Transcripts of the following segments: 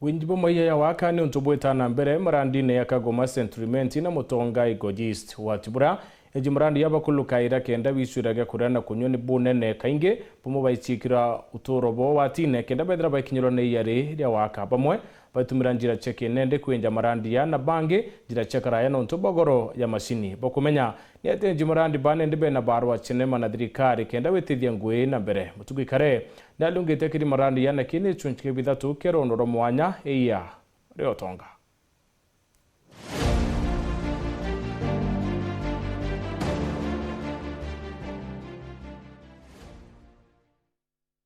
Winjibo moya ya wakani untubweta na mbere marandine ya Kagoma Centriment na Mutonga Igogist watibura ejimurandi y'abakulukaira kenda bishyuraga kurana kunyoni bunene kainge pomo bayikira utorobo watine kenda bedra bakinyoro ne yare ya waka bamwe batumirangira cheke nende kwenja marandi ya na bange jira chekara ya ntobogoro ya mashini bokumenya yate ejimurandi banende be na barwa chenema na dirikari kenda wetithia ngwe na mbere mutugikare ndalungite kiri marandi ya na kini chunchike bidatu kero ndoro mwanya Iiga Ria Utonga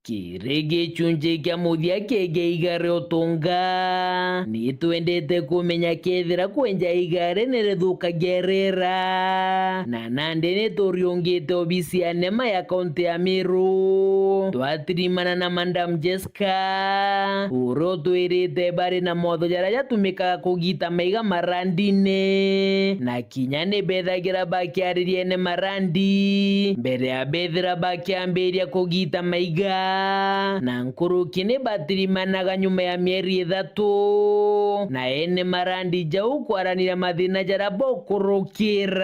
Kirege chunje kya muthia kege Iiga Ria Utonga ni twendete kumenya kethira kwenja igare nirethukagia rira na nande ni turiungite obisi ya nema ya kaunti ya Meru twatirimana na Madam Jessica uro twirite bari na motho jara jatumikaga kugita maiga marandine na kinya ni bethagira bakiaririe ne marandi mbere ya bethira bakiambiria kugita maiga na nkuruki ni batirimanaga nyuma ya mieri 3 na ene marandi jau kwaranira mathina jara bokurukira.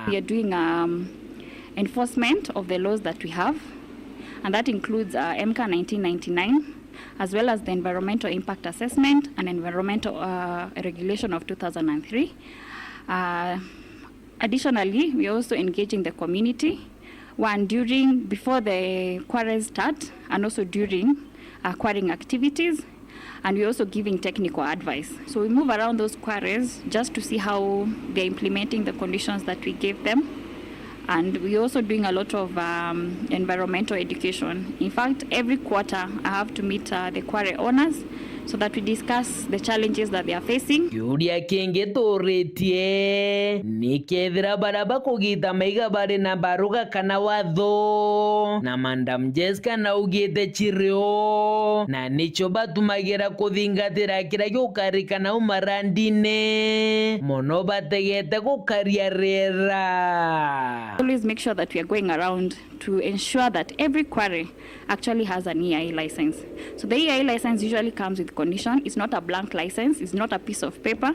We are doing enforcement of the laws that we have, and that includes MK 1999 as well as the environmental impact assessment and environmental regulation of 2003. Additionally, we are also engaging the community before the quarries start and also during quarrying activities, and we're also giving technical advice. So we move around those quarries just to see how they're implementing the conditions that we gave them, and we're also doing a lot of environmental education. In fact, every quarter I have to meet the quarry owners so that we discuss the challenges that they are facing. Yuria kenge toretie nikethira baraba kugita maiga bari na baruga kana watho na Madam Jessica na ugite chirio na nicho batumagira kuthingatira kira giukarika na umarandine mono bategete gukaria rera. Always make sure that we are going around to ensure that every quarry actually has an EIA license. So the EIA license usually comes with condition. It's not a blank license. It's not a piece of paper.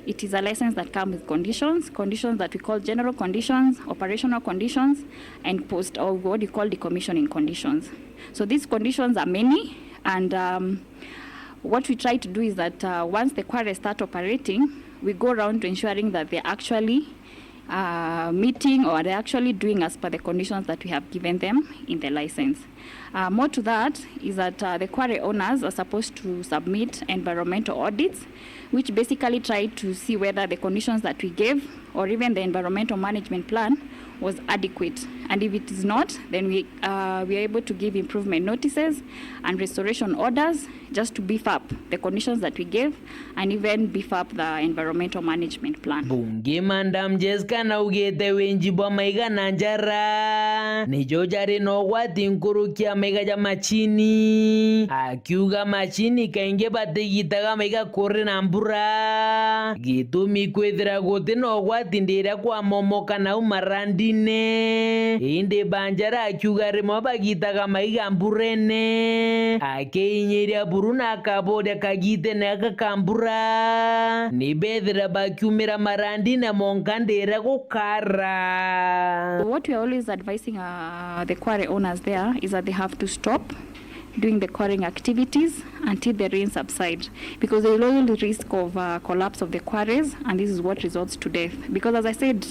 It is a license that comes with conditions that we call general conditions, operational conditions, and post or what you call decommissioning conditions. So these conditions are many, and what we try to do is that once the quarries start operating, we go around to ensuring that they're actually meeting or they're actually doing as per the conditions that we have given them in the license. More to that is that the quarry owners are supposed to submit environmental audits, which basically try to see whether the conditions that we gave or even the environmental management plan was adequate. And if it is not, then we are able to give improvement notices and restoration orders just to beef up the conditions that we gave and even beef up the environmental management plan. Bunge Madam Jessica na ugete wenjibwa maiga na njara nijo jari no wati nkurukia maiga ja machini akiuga machini kainge bategitaga maiga kore na mbura gitumi kwethira gote no wati ndira kwa momoka na umarandine inde banjara akiuga rimo bagitaga maiga mburene akeinyeria buruna kabode kagite na kakambura ni bethira bakiumira marandi na monkandera gukara. What we are always advising the quarry owners there is that they have to stop doing the quarrying activities until the rain subside, because there is always the risk of collapse of the quarries, and this is what results to death. Because as I said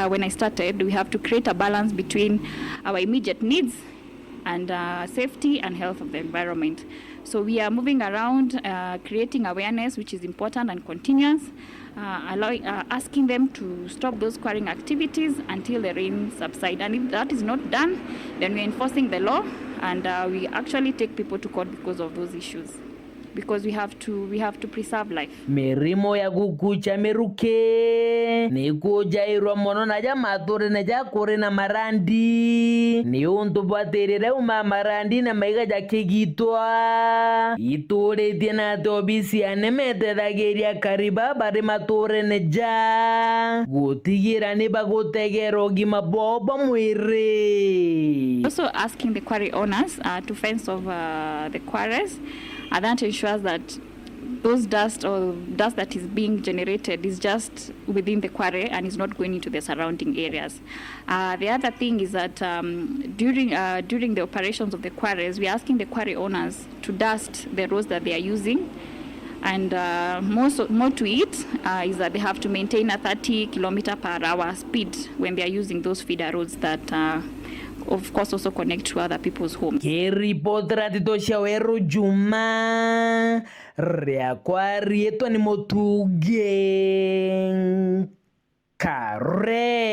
when I started, we have to create a balance between our immediate needs and safety and health of the environment. So we are moving around, creating awareness, which is important and continuous, asking them to stop those quarrying activities until the rain subsides. And if that is not done, then we are enforcing the law, and we actually take people to court because of those issues. Because we have to preserve life. Merimo ya gukucha meruke ni kujairwa mono na jamatore na jakore na marandi ni untu baterere uma marandi na maiga jakigitwa itore tena tobisi anemete dageria kariba bare matore ne ja gotigira ne bagotegero gima bobo mwire. Also asking the quarry owners to fence off the quarries and that ensures that those dust or dust that is being generated is just within the quarry and is not going into the surrounding areas. The other thing is that during the operations of the quarries, we are asking the quarry owners to dust the roads that they are using. And more to it is that they have to maintain a 30 km/h speed when they are using those feeder roads that of course also connect to other people's homes. Kiripotera titosha wero Juma ria kwari etwa ni motuge kare.